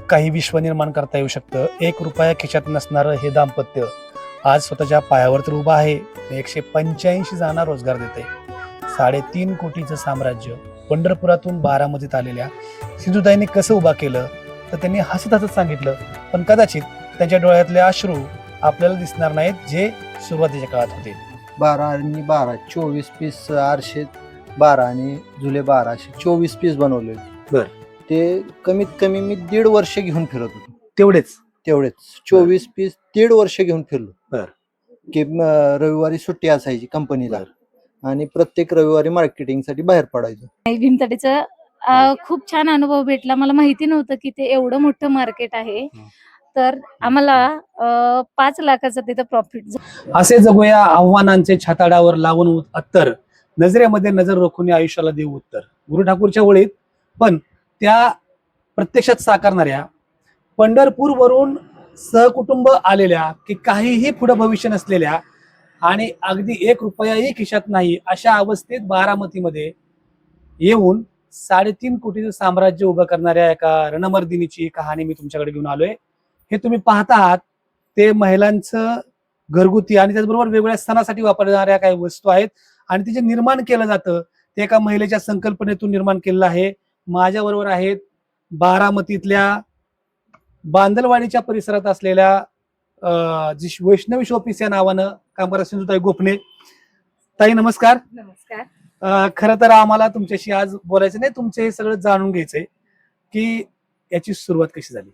काही विश्व निर्माण करता येऊ शकतं. 1 रुपया खिशात नसणारं हे दाम्पत्य आज स्वतःच्या पायावर तर उभं आहे. 185 जणांना रोजगार देते. 3.5 कोटीचं साम्राज्य पंढरपुरातून बारामतीत आलेल्या सिंधुताईंनी कसं उभा केलं तर त्यांनी हसत हसत सांगितलं. पण कदाचित त्यांच्या डोळ्यातले अश्रू आपल्याला दिसणार नाहीत जे सुरुवातीच्या काळात होते. 12 आणि 12 24 पीस आरशे 12 आणि जुले 12 असे 24 पीस बनवले होते. बर. ते कमीत कमी मी 1.5 वर्ष घेऊन फिरत होतो. तेवढेच 24 पीस 1.5 वर्ष घेऊन फिरलो. बर. की रविवारी सुट्टी असायची कंपनीला आणि प्रत्येक रविवारी मार्केटिंग साठी बाहेर पडायचो. भीमतडीचा खूप छान अनुभव भेटला. मला माहिती नव्हतं की ते एवढं मोठं मार्केट आहे. तर आम्हाला 5 लाखाचं तिथं प्रॉफिट. असे जगूया आव्हानांचे छाताडावर लावून अत्तर, नजरेमध्ये नजर रोखून आयुष्याला देऊ उत्तर. गुरु ठाकूरच्या ओळीत पण त्या प्रत्यक्षात साकारणाऱ्या, पंढरपूर वरून सहकुटुंब आलेल्या की काहीही पुढे भविष्य नसलेल्या आणि अगदी 1 रुपयाही खिशात नाही अशा अवस्थेत बारामतीमध्ये येऊन 3.5 कोटीचं साम्राज्य उभं करणाऱ्या एका रणमर्दिनीची कहाणी मी तुमच्याकडे घेऊन आलोय. हे तुम्ही पाहत आहात ते महिलांचं घरगुती आणि त्याचबरोबर वेगवेगळ्या सणासाठी वापरणाऱ्या काही वस्तू आहेत आणि ते जे निर्माण केलं जातं ते एका महिलेच्या संकल्पनेतून निर्माण केलेलं आहे. माझ्या बरोबर आहेत बारामतीतल्या बांदलवाडीच्या परिसरात असलेल्या जी वैष्णवी शॉपीस या नावानं काम करत सिंधुताई गोपने. ताई नमस्कार. नमस्कार. खरं तर आम्हाला तुमच्याशी आज बोलायचं नाही, तुमचं हे सगळं जाणून घ्यायचंय की याची सुरुवात कशी झाली.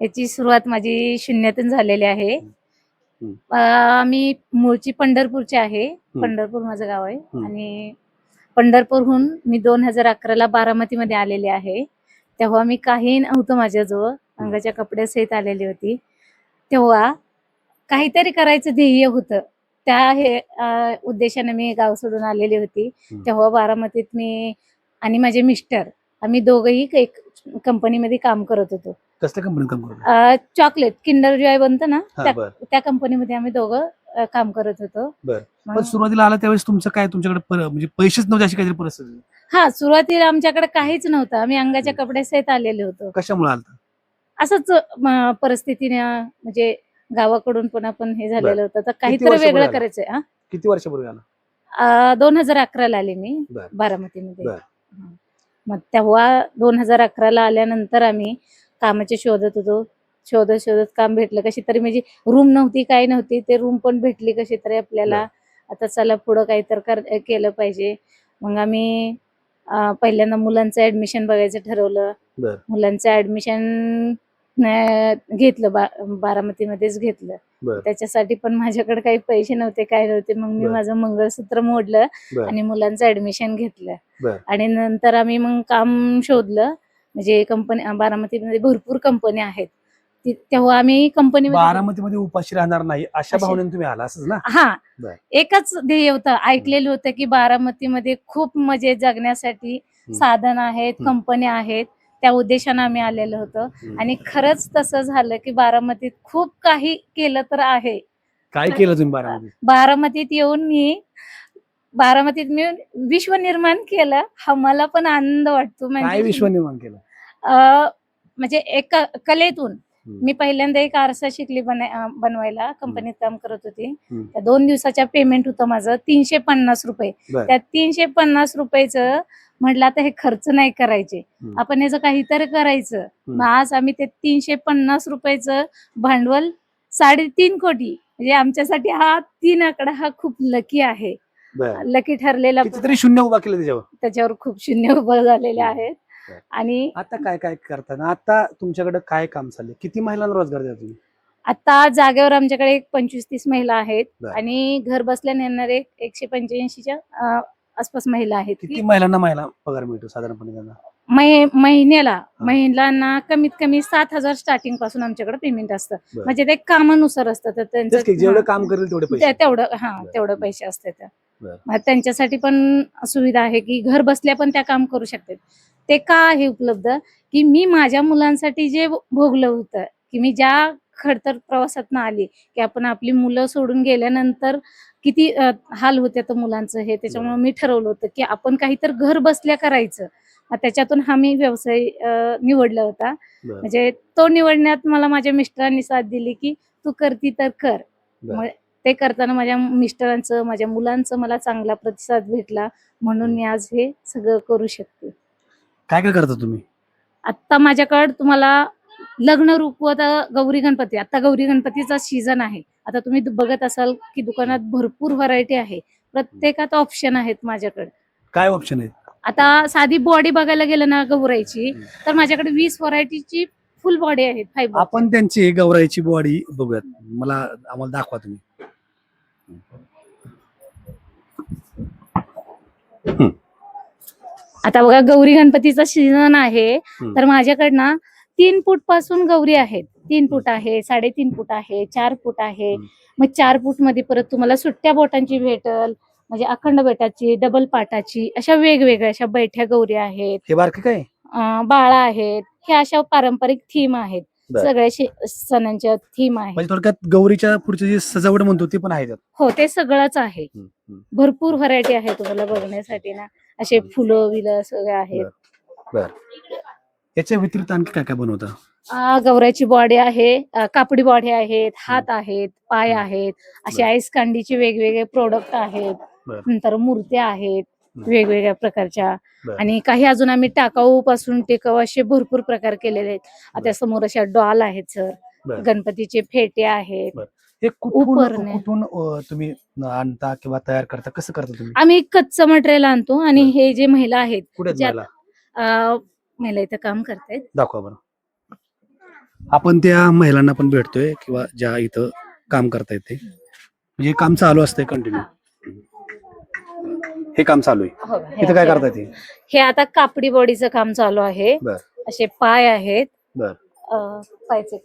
याची सुरुवात माझी शून्यातून झालेली आहे. हम्म. मी मूळची पंढरपूरचे आहे. पंढरपूर माझं गाव आहे आणि पंढरपूरहून मी 2011ला बारामतीमध्ये आलेले आहे. तेव्हा मी काही नव्हतं माझ्याजवळ, अंगाच्या कपड्यासहित आलेली होती. तेव्हा काहीतरी करायचं ध्येय होतं. त्या उद्देशाने मी गाव सोडून आलेली होती. तेव्हा बारामतीत मी आणि माझे मिस्टर आम्ही दोघंही एक कंपनीमध्ये काम करत होतो. कसल्या कंपनीत काम करत? चॉकलेट किंडर जॉय बनतं ना, हा, बरं. त्या कंपनीमध्ये आम्ही दोघं काम करत होतो. पण सुरुवातीला आला त्यावेळेस तुमचं काय, तुमच्याकडे म्हणजे पैसेच नव्हते अशी काहीतरी परिस्थिती? हा, सुरुवातीला आमच्याकडे काहीच नव्हतं. आम्ही अंगाच्या कपड्यासहित आलेलो होतो. कशामुळे आलं? असंच परिस्थितीने म्हणजे गावाकडून पण आपण हे झालेलं होतं. तर काहीतरी वर्षापूर्वी वेगळं आला? करायचंय. किती वर्षापूर्वी आला? 2011ला आले मी बरं. बारामतीमध्ये. बरं. मग तेव्हा 2011ला आल्यानंतर आम्ही कामाचे शोधत होतो. शोधत काम भेटलं. कशी तरी म्हणजे रूम नव्हती, काही नव्हती. ते रूम पण भेटली कशी तरी आपल्याला. आता चला पुढं काहीतरी केलं पाहिजे. मग आम्ही पहिल्यांदा मुलांचं ऍडमिशन बघायचं ठरवलं. मुलांचं ऍडमिशन घेतलं, बारामतीमध्येच घेतलं. त्याच्यासाठी पण माझ्याकडे काही पैसे नव्हते, काय नव्हते. मग मी माझं मंगळसूत्र मोडलं आणि मुलांचं ऍडमिशन घेतलं. आणि नंतर आम्ही मग काम शोधलं. म्हणजे कंपनी बारामतीमध्ये भरपूर कंपनी आहेत. तेव्हा आम्ही कंपनी बारामतीमध्ये उपाशी राहणार नाही अशा भावनेने तुम्ही आला असंच ना? हा, एकच ध्येय होतं. ऐकलेलं होतं की बारामतीमध्ये खूप म्हणजे जगण्यासाठी साधन आहेत, कंपनी आहेत. त्या उद्देशाने आम्ही आलेलो होतो आणि खरंच तसं झालं की बारामतीत खूप काही केलं तर आहे. काय केलं तुम्ही बारामतीत? बारामतीत येऊन बारामतीत मी विश्व निर्माण केलं. हा मला पण आनंद वाटतो. काय विश्व निर्माण केलं? म्हणजे एका कलेतून मी पहिल्यांदा एक आरसा शिकली बनवायला. कंपनीत काम करत होती. त्या 2 दिवसाच्या पेमेंट होतं माझं 350 रुपये. त्या 350 रुपयाचं म्हटलं आता हे खर्च नाही करायचे, आपण याचं काहीतरी करायचं. मग आज आम्ही ते 350 रुपयाचं भांडवल 3.5 कोटी, म्हणजे आमच्यासाठी हा 3 आकडा हा खूप लकी आहे. लकी ठरलेला. कितीतरी शून्य उभा केलं त्याच्यावर खूप शून्य उभं झालेले आहेत. आणि आता काय करताना आता तुमच्याकडे काय काम चाललंय? किती महिलांना रोजगार द्या तुम्ही? आता जागेवर आमच्याकडे 25-30 महिला आहेत आणि घर बसल्या नेणारे 185च्या आसपास महिला आहेत. किती महिलांना पगार मिळतो साधारणपणे त्यांना? महिलांना कमीत कमी 7,000 स्टार्टिंग पासून आमच्याकडे पेमेंट असतं. म्हणजे ते कामानुसार असतं. तर त्यांचं जेवढं काम करेल तेवढं पैसे असतात. त्यांच्यासाठी पण सुविधा आहे की घर बसल्या पण त्या काम करू शकतात. ते का आहे उपलब्ध की मी माझ्या मुलांसाठी जे भोगलं होतं की मी ज्या खडतर प्रवासातून आली की आपण आपली मुलं सोडून गेल्यानंतर किती हाल होते तर मुलांचं हे. त्याच्यामुळे मी ठरवलं होतं की आपण काहीतरी घर बसल्या करायचं. त्याच्यातून हा मी व्यवसाय निवडला होता. बरं. म्हणजे तो निवडण्यात मला माझ्या मिस्टरांनी साथ दिली की तू करती तर कर. बरं. मग ते करताना माझ्या मिस्टरांचं माझ्या मुलांचं मला चांगला प्रतिसाद भेटला, म्हणून मी आज हे सगळं करू शकते. काय काय करता तुम्ही? आता माझ्याकडे तुम्हाला लग्न रुखवत गौरी गणपती, आता गौरी गणपतीचा सीझन आहे. आता तुम्ही बघत असाल की दुकानात भरपूर व्हरायटी आहे, प्रत्येकात ऑप्शन आहेत माझ्याकडे. काय ऑप्शन आहे? आता साधी बॉडी बघायला गेलं ना गौराईची, तर माझ्याकडे 20 व्हरायटीची फुल बॉडी आहे फायबर. आपण त्यांची गौराईची बॉडी बघूयात. आम्हाला दाखवा तुम्ही. आता बघा गौरी गणपतीचा सीझन आहे, तर माझ्याकडनं 3 फूट पासून गौरी आहेत. 3 फूट आहे, 3.5 फूट आहे, 4 फूट आहे. मग 4 फूट मध्ये परत तुम्हाला सुट्ट्या बोटांची भेटल, म्हणजे अखंड बेटाची, डबल पाटाची, अशा वेगवेगळ्या अशा बैठ्या गौरी आहेत. हे बारके काय? बाळा आहेत. हे अशा पारंपरिक थीम आहेत. बरं. सगळ्या सणांच्या थीम आहेत. म्हणजे थोडक्यात गौरीच्या पुढची जी सजावट म्हणतो ती पण आहे त्यात. हो, ते सगळंच आहे. भरपूर व्हरायटी आहे तुम्हाला बघण्यासाठी ना. असे फुलं विलं सगळे आहेत. बर. याच्या व्यतिरिक्त आणखी काय काय बनवता? गौराची बॉडी आहे, कापडी बॉडी आहेत, हात आहेत, पाय आहेत, असे आईस कांडीचे वेगवेगळे प्रोडक्ट आहेत. बरं. नंतर मूर्त्या आहेत वेगवेगळ्या प्रकारच्या. बरं. आणि काही अजून आम्ही टाकाऊ पासून टिकाऊ असे भरपूर प्रकार केलेले आहेत. आता समोर अशा डॉल आहेत सर, बरं. गणपतीचे फेटे आहेत. बरं. हे कुठून उपरणे. तुम्ही आणता किंवा तयार करता, कसं करता तुम्ही? आम्ही कच्चं मटेरियल आणतो आणि बरं. हे जे महिला आहेत, कुठे ज्या- महिला महिला इथं काम करतायत. दाखवा बरं. आपण त्या महिलांना पण भेटतोय किंवा ज्या इथं काम करता येते, म्हणजे काम चालू असतंय कंटिन्यू. हे काम चालू आहे. हो, इथं काय करता येते? हे आता कापडी बॉडीचं काम चालू आहे. बर. असे पाय आहेत. बर. पायचे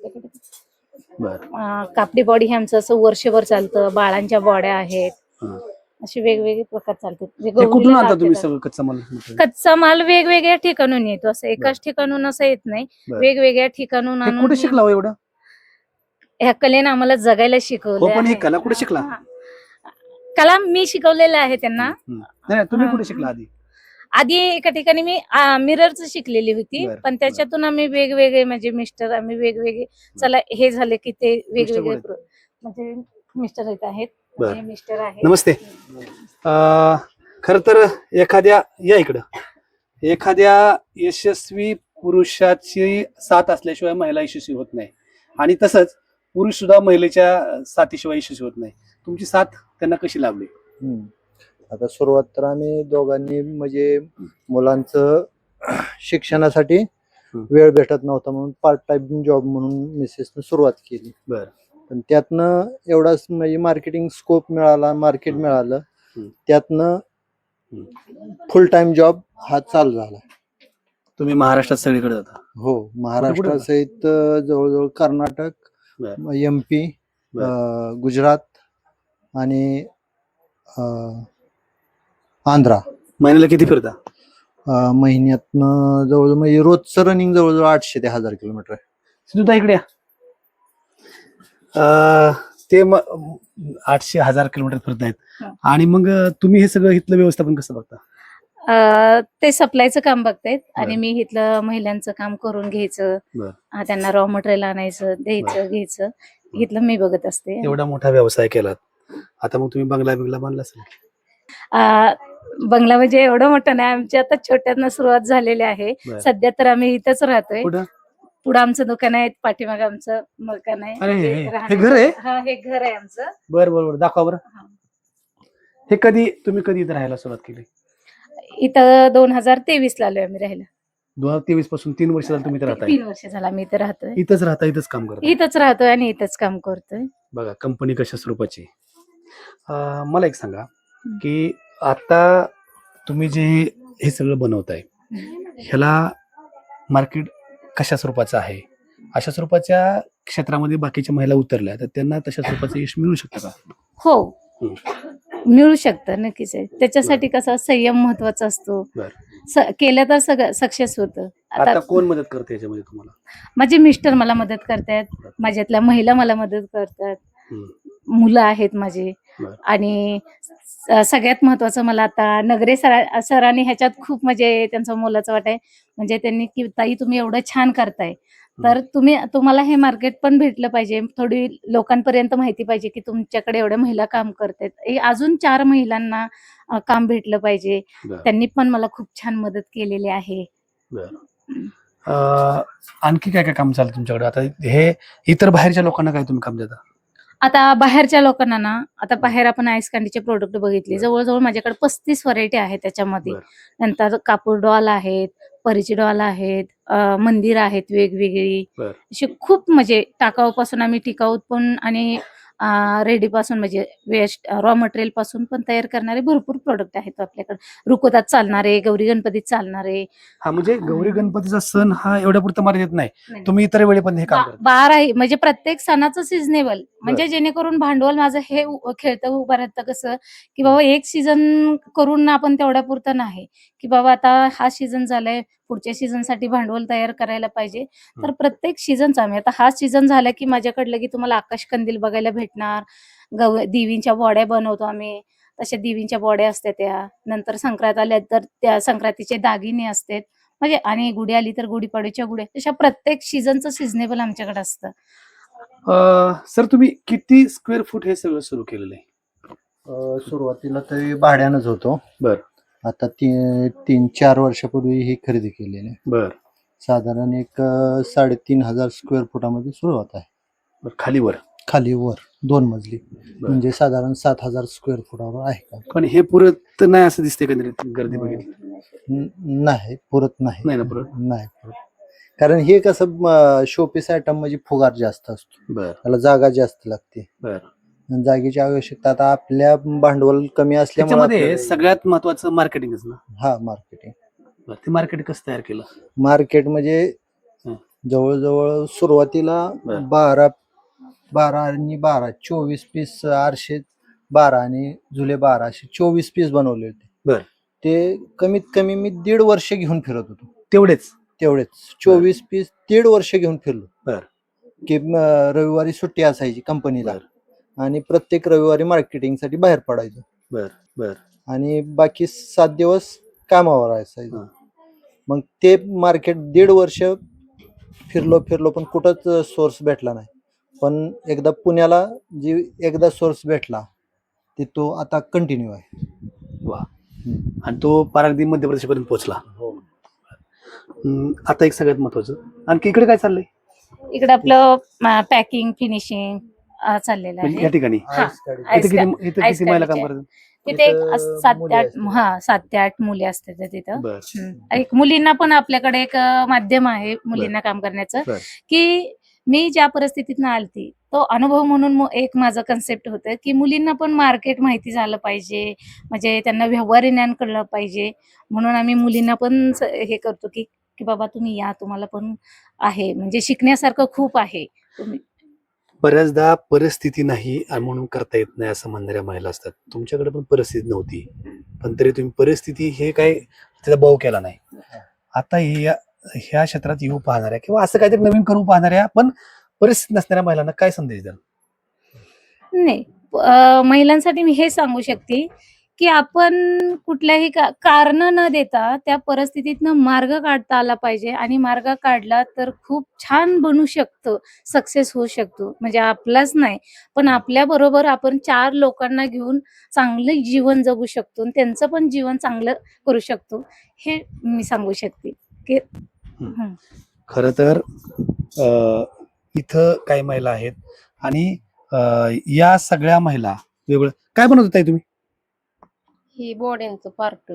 बर. कापडी बॉडी हे आमचं असं वर्षभर चालतं. बाळांच्या बॉड्या आहेत. हा. असे वेगवेगळे प्रकार चालतात. हे कुठून आणता तुम्ही सगळं कच्चा माल? कच्चा माल वेगवेगळ्या ठिकाणून येतो. असं एकाच ठिकाणून असं येत नाही. बर. वेगवेगळ्या ठिकाणून हे आणून कुठे शिकला हो एवढं? ह्या कलेनं आम्हाला जगायला हो, शिकवलं. पण ही कला कुठे शिकला? कला मी शिकवलेलं आहे त्यांना. नाही, तुम्ही कुठे शिकला आधी? आधी एका ठिकाणी मी मिररच शिकलेली होती. बर, पण त्याच्यातून आम्ही वेगवेगळे म्हणजे मिस्टर आम्ही वेगवेगळे चला हे झाले की ते वेगवेगळे मिस्टर म्हणजे मिस्टर येत आहेत. बर. हे मिस्टर आहेत. नमस्ते. खर तर एखाद्या यशस्वी पुरुषाची साथ असल्याशिवाय महिला यशस्वी होत नाही, आणि तसंच पुरुष सुद्धा महिलेच्या साथीशिवाय यशस्वी होत नाही. तुमची साथ त्यांना कशी लाभली? आता सुरुवात तर आम्ही दोघांनी म्हणजे मुलांचं शिक्षणासाठी वेळ भेटत नव्हता म्हणून पार्ट टाइम जॉब म्हणून मिसेसनं सुरुवात केली. बर. पण त्यातनं एवढाच म्हणजे मार्केटिंग स्कोप मिळाला, मार्केट मिळालं, त्यातनं फुल टाइम जॉब हा चालू झाला. तुम्ही महाराष्ट्रात सगळीकडे जाता? हो, महाराष्ट्रासहित जवळजवळ कर्नाटक, MP, गुजरात आणि आंध्रा. महिन्याला किती फिरता? महिन्यातनं जवळजवळ म्हणजे रोजचं रनिंग जवळजवळ 800 ते 1000 किलोमीटर आहे. सिद्धूताई इकडे या. ते 800-1000 किलोमीटर फिरतायत, आणि मग तुम्ही हे सगळं इथलं व्यवस्थापन कसं बघता? ते सप्लायचं काम बघतायत आणि मी इथलं महिलांचं काम करून घ्यायचं. त्यांना रॉ मटेरियल आणायचं, द्यायचं, घ्यायचं. इथलं मी बघत असते. एवढा मोठा व्यवसाय केलात, आता मग तुम्ही बंगला बांधला असेल? बंगला म्हणजे एवढं मोठं नाही, आमची आता छोट्यातनं सुरुवात झालेली आहे. बरं. सध्या तर आम्ही इथंच राहतोय. कुठं? पुढं आमचं दुकान आहे, पाठीमागे आमचं मकान आहे. अरे, ते हे राहण्याचं- घर आहे? हा, हे घर आहे आमचं. बरं, दाखवा बरं. हा. हे तुम्ही कधी इथं राहायला सुरुवात केली? इथं 2023 ला आलोय आम्ही राहायला. 2023 पासून 3 वर्ष झालं तुम्ही इथं राहताय? 3 वर्ष झाला आम्ही इथं राहतोय. इथंच राहता, इथंच काम करता? इथंच राहतोय आणि इथंच काम करतोय. बघा कंपनी कशा स्वरूपाची. मला एक सांगा की आता तुम्ही जे हे सगळं बनवताय, ह्याला मार्केट कशा स्वरूपाचं आहे? अशा स्वरूपाच्या क्षेत्रामध्ये बाकीच्या महिला उतरल्या तर त्यांना तशा स्वरूपाचं यश मिळू शकतं का? हो, मिळू शकतं, नक्कीच आहे. त्याच्यासाठी कसा संयम महत्वाचा असतो. केलं तर सगळं सक्सेस होतं. आता कोण मदत करते याच्यामध्ये तुम्हाला? माझे मिस्टर मला मदत करतात, माझ्यातल्या महिला मला मदत करतात, मुलं आहेत माझे, आणि सगळ्यात महत्वाचं मला आता नगरे सरांनी ह्याच्यात खूप म्हणजे त्यांचा मोलाचा वाटा आहे. म्हणजे त्यांनी की ताई तुम्ही एवढं छान करताय, तर तुम्हाला हे मार्केट पण भेटलं पाहिजे. थोडी लोकांपर्यंत माहिती पाहिजे की तुमच्याकडे एवढ्या महिला काम करतायत. अजून 4 महिलांना काम भेटलं पाहिजे. बरं. त्यांनी पण मला खूप छान मदत केलेली आहे. आणखी काय काय काम चालतं तुमच्याकडे? आता हे इतर बाहेरच्या लोकांना काय तुम्ही काम देता? आता बाहेरच्या लोकांना ना, आता बाहेर आपण आईस कँडीचे प्रोडक्ट बघितले, जवळजवळ माझ्याकडे 35 व्हरायटी आहे त्याच्यामध्ये. नंतर कापूर डॉल आहेत, परीची डॉल आहेत, मंदिर आहेत वेगवेगळी. अशी खूप म्हणजे टाकाऊपासून आम्ही टिकाऊ पण आणि रेडी पासून म्हणजे वेस्ट रॉ मटेरियल पासून पण तयार करणारे भरपूर प्रोडक्ट आहेत आपल्याकडे. रुकोतात चालणारे, गौरी गणपतीत चालणारे. हा, म्हणजे गौरी गणपतीचा सण हा एवढ्या पुरता मर्यादित नाही, तुम्ही इतर वेळी पण हे काम करता? बाराही म्हणजे प्रत्येक सणाचं सिजनेबल, म्हणजे जेणेकरून भांडवल माझं हे खेळतं उभं राहतं कसं की बाबा एक सीझन करून आपण तेवढ्या पुरतं नाही की बाबा आता हा सीझन झालाय, पुढच्या सीझनसाठी भांडवल तयार करायला पाहिजे. तर प्रत्येक सीझनचा आम्ही आता हा सीझन झाला की माझ्याकडे लगे तुम्हाला आकाश कंदील बघायला भेटणार. देवींच्या बॉड्या बनवतो आम्ही, तशा देवींच्या बॉड्या असतात त्या. नंतर संक्रांत आल्या तर त्या संक्रांतीचे दागिने असतात. म्हणजे आणि गुढी आली तर गुढीपाडव्याच्या गुढ्या, तशा प्रत्येक सीझनचं सिजनेबल आमच्याकडे असतं. सर तुम्ही किती स्क्वेअर फूट हे सगळं सुरू केलेलं आहे? सुरुवातीला तरी भाड्यानंच होतो. बर. आता 3-4 वर्षापूर्वी ही खरेदी केलेली आहे. बर. साधारण एक 3,500 स्क्वेअर फुटामध्ये सुरुवात आहे. खाली वर? खाली वर 2 मजली, म्हणजे साधारण 7,000 स्क्वेअर फुटावर आहे का. पण हे पुरत नाही असं दिसते का गर्दी बघितली? नाही पुरत नाही. नाही ना पुरत? नाही पुरत, कारण हे कसं शोपीस आयटम म्हणजे फुगार जास्त असतो. त्याला जागा जास्त लागते. जागेची आवश्यकता आता आपल्या भांडवल कमी असल्यामुळे सगळ्यात महत्वाचं मार्केटिंगच ना. हा, मार्केटिंग. ते मार्केट कसं तयार केलं? मार्केट म्हणजे जवळजवळ सुरुवातीला 12 आणि 12 24 पीस आरशे 12 आणि जुले 12 असे 24 पीस बनवले होते. ते कमीत कमी मी 1.5 वर्ष घेऊन फिरत होतो. तेवढेच 24 पीस 1.5 वर्ष घेऊन फिरलो. की रविवारी सुट्टी असायची कंपनीला आणि प्रत्येक रविवारी मार्केटिंग साठी बाहेर पडायचो. आणि बाकी 7 दिवस कामावर असायचो. मग ते मार्केट 1.5 वर्ष फिरलो पण कुठंच सोर्स भेटला नाही. पण एकदा पुण्याला एकदा सोर्स भेटला ते तो आता कंटिन्यू आहे. वा. आणि तो पारागदी मध्य प्रदेश पर्यंत पोहोचला. आता एक सगळ्यात महत्वाचं, आणखी इकडे काय चाललंय? इकडे आपलं पॅकिंग फिनिशिंग चाललेलं आहे या ठिकाणी. किती महिला काम करतात तिथे? 7 ते 8 मुली असतात तिथं. एक मुलींना पण आपल्याकडे एक माध्यम आहे मुलींना काम करण्याचं, की मी ज्या परिस्थितीतनं आलती तो अनुभव म्हणून एक माझं कन्सेप्ट होतं की मुलींना पण मार्केट माहिती झालं पाहिजे, म्हणजे त्यांना व्यवहारी ज्ञान कळलं पाहिजे. म्हणून आम्ही मुलींना पण हे करतो की बाबा तुम्ही या, तुम्हाला पण आहे म्हणजे शिकण्यासारखं खूप आहे. बऱ्याचदा परिस्थिती नाही म्हणून करता येत नाही असं म्हणणाऱ्या महिला असतात. तुमच्याकडे पण परिस्थिती नव्हती, पण तरी तुम्ही परिस्थिती हे काय त्याचा भाव केला नाही. आता ह्या क्षेत्रात येऊ पाहणाऱ्या किंवा असं काहीतरी नवीन करू पाहणाऱ्या पण परिस्थिती नसणाऱ्या महिलांना काय संदेश द्याल? नाही, महिलांसाठी मी हे सांगू शकते की आपण कुठल्याही कारण न देता त्या परिस्थितीतनं मार्ग काढता आला पाहिजे. आणि मार्ग काढला तर खूप छान बनू शकतो, सक्सेस होऊ शकतो. म्हणजे आपलाच नाही पण आपल्या बरोबर आपण 4 लोकांना घेऊन चांगलं जीवन जगू शकतो, त्यांचं पण जीवन चांगलं करू शकतो, हे मी सांगू शकते. की खर तर इथं काही महिला आहेत आणि या सगळ्या महिला वेगळं काय बनवत होता तुम्ही? ही बोड्यांचं पार्ट.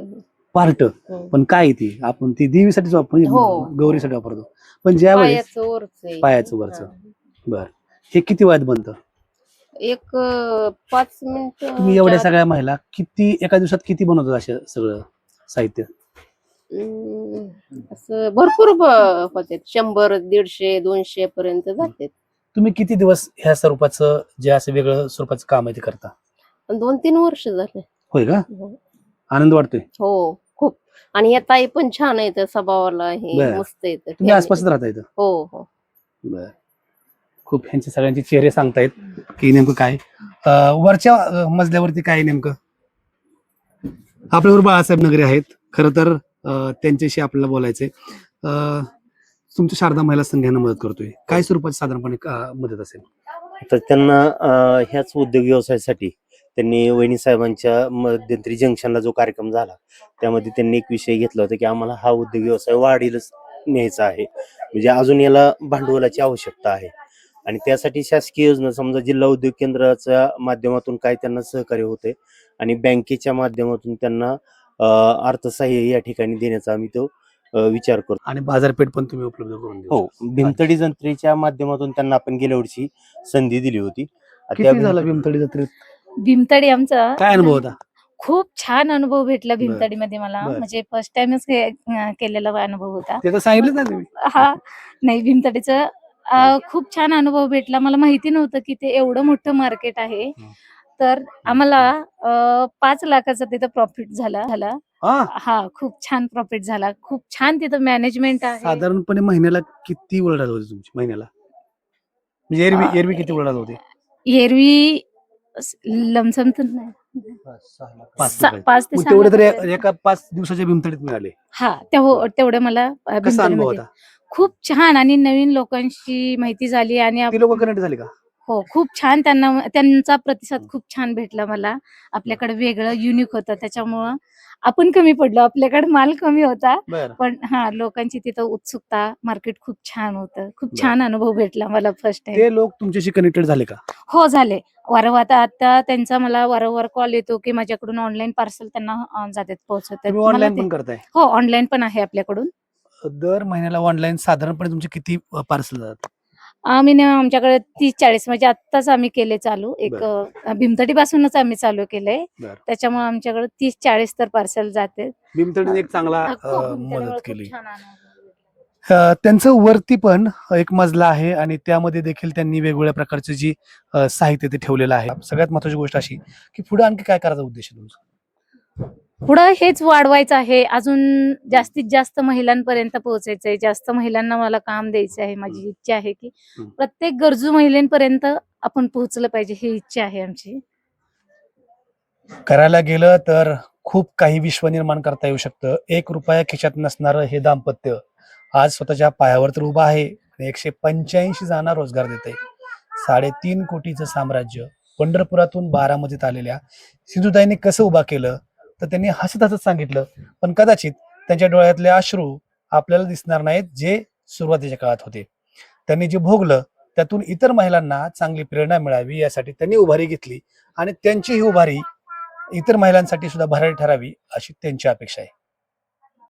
पण काय ती आपण ती देवीसाठी गौरीसाठी वापरतो, पण ज्या वेळेस पायाचं वरचं. बर. हे किती वयात बनतं? एक 5 मिनिट. तुम्ही एवढ्या सगळ्या महिला किती एका दिवसात किती बनवतात असं सगळं साहित्य? असं भरपूर होते, 100, 150, 200 पर्यंत जाते. तुम्ही किती दिवस ह्या स्वरूपाचं जे असं वेगळं स्वरूपाचं काम आहे ते करता? 2-3 वर्ष झाले. होय का? आनंद वाटतोय? हो, खूप. आणि या ताई पण छान आहेत स्वभावाला, हे मस्त येत. तुम्ही आसपासच राहता इथं? हो. बर. खूप ह्यांचे सगळ्यांचे चेहरे सांगतायत की नेमकं काय वरच्या मजल्यावरती काय नेमकं? आपल्याबरोबर बाळासाहेब नगरे आहेत. खरं तर त्यांच्याशी आपल्याला बोलायचंय. तुमच्या शारदा महिला संघाने मदत करतोय, काय स्वरूपाची साधारणपणे मदत असेल? तर त्यांना ह्याच उद्योग व्यवसायासाठी त्यांनी वहिनी साहेबांच्या मध्यंतरी जंक्शनला जो कार्यक्रम झाला त्यामध्ये त्यांनी एक विषय घेतला होता की आम्हाला हा उद्योग व्यवसाय वाढीलच न्यायचा आहे, म्हणजे अजून याला भांडवलाची आवश्यकता आहे. आणि त्यासाठी शासकीय योजना समजा जिल्हा उद्योग केंद्राच्या माध्यमातून काय त्यांना सहकार्य होते आणि बँकेच्या माध्यमातून त्यांना अर्थसहाय्य या ठिकाणी देण्याचा आम्ही तो विचार करतो. आणि बाजारपेठ पण तुम्ही उपलब्ध करून देऊ हो, शकता. भीमतडी जत्रेच्या माध्यमातून त्यांना आपण गेल्या वर्षी संधी दिली होती. त्या किती झाला भीमतडी जत्रेत? भीमतडी आमचा काय अनुभव होता? खूप छान अनुभव भेटला बरं. भीमतडीमध्ये मला. बरं. म्हणजे फर्स्ट टाइमच केलेला अनुभव होता. ते तर सांगितलं ना तुम्ही. हा नाही भीमतडीचं खूप छान अनुभव भेटला. मला माहिती नव्हतं की ते एवढं मोठं मार्केट आहे. हं. तर आम्हाला 5 लाखाचा तिथं प्रॉफिट झाला. हा, हा खूप छान प्रॉफिट झाला. खूप छान तिथं मॅनेजमेंट आहे. साधारणपणे महिन्याला किती उलाढाल होती तुमची महिन्याला? म्हणजे एरवी किती उलाढाल होते? एरवी लमसम तर नाही. 5 ते मग 6 तेवढे तर लाखापर्यंत. एका 5 दिवसाच्या भीमतडीत मिळाले. हा तेवढं मला कसा अनुभव भीमतडीमध्ये होता? खूप छान आणि नवीन लोकांशी माहिती झाली आणि ती लोक कनेक्ट झाली का? हो खूप छान त्यांचा प्रतिसाद खूप छान भेटला मला. आपल्याकडे वेगळं युनिक होतं त्याच्यामुळं आपण कमी पडलो. आपल्याकडे माल कमी होता बरं. पण हा लोकांची तिथं उत्सुकता, मार्केट खूप छान होतं. खूप बरं. छान अनुभव भेटला मला फर्स्ट टाइम. ते लोक तुमच्याशी कनेक्टेड झाले का? हो झाले. वारंवार आता त्यांचा मला वारंवार कॉल येतो की माझ्याकडून ऑनलाईन पार्सल त्यांना जातात पोहोचवतात. तुम्ही मला ऑनलाईन ते- पण करताय? हो ऑनलाईन पण आहे आपल्याकडून. दर महिन्याला ऑनलाईन साधारणपणे तुमचे किती पार्सल जातात? आम्ही ना आमच्याकडे 30-40 म्हणजे आत्ताच आम्ही केले चालू. एक भीमतडी पासूनच आम्ही चालू केलंय. बरं. त्याच्यामुळे आमच्याकडे 30-40 तर पार्सल जाते. भीमतडीने एक चांगला खूप भीमतडीमुळे मदत खूप केली. छान अनुभव भेटला. त्यांचं वरती पण एक मजला आहे आणि त्यामध्ये देखील त्यांनी वेगवेगळ्या प्रकारचे जी साहित्य ते ठेवलेलं आहे. सगळ्यात महत्वाची गोष्ट अशी की पुढे आणखी काय करायचा उद्देश आहे तुमचा? पुढं हेच वाढवायचं आहे. अजून जास्तीत जास्त महिलांपर्यंत पोहोचायचंय. जास्त महिलांना मला काम द्यायचं आहे. माझी इच्छा आहे की हं. प्रत्येक गरजू महिलांपर्यंत आपण पोहोचलं पाहिजे, ही इच्छा आहे आमची. करायला गेलं तर खूप काही विश्व निर्माण करता येऊ शकतं. 1 रुपया खिशात नसणारं हे दाम्पत्य आज स्वतःच्या पायावर तर उभं आहे. 185 जणांना रोजगार देते. 3.5 कोटीचं साम्राज्य पंढरपुरातून बारामतीत आलेल्या सिंधुताईंनी कसं उभा केलं तर त्यांनी हसत हसत सांगितलं. पण कदाचित त्यांच्या डोळ्यातले अश्रू आपल्याला दिसणार नाहीत जे सुरुवातीच्या काळात होते. त्यांनी जे भोगलं त्यातून इतर महिलांना चांगली प्रेरणा मिळावी यासाठी त्यांनी उभारी घेतली आणि त्यांची ही उभारी इतर महिलांसाठी सुद्धा भरारी ठरावी अशी त्यांची अपेक्षा आहे.